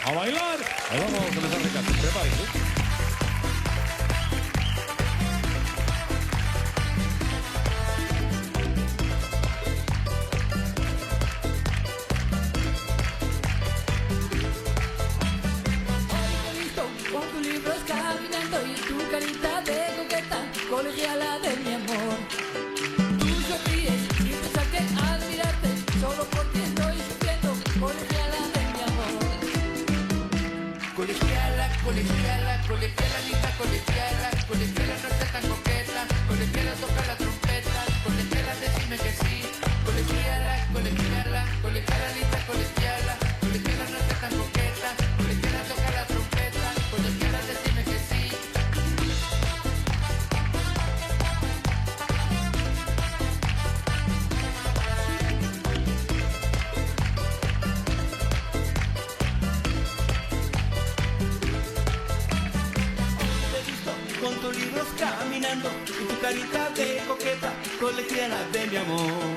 A bailar. Ahí vamos a comenzar a cantar. Prepárense. Con tus libros caminando y tu carita de coqueta, colegiala de mi amor. Tú sonríes y piensas que admirarte, solo porque estoy sufriendo, colegiala de mi amor. Colegiala, colegiala, colegiala, linda colegiala, colegiala no está tan coqueta, colegiala toca la trompeta, colegiala decime que sí, colegiala, colegiala, colegiala, linda colegiala, colegiala no está tan coqueta, colegiala toca la trompeta, colegiala decime que sí. Con tus libros caminando y tu carita de coqueta, colegiala de mi amor.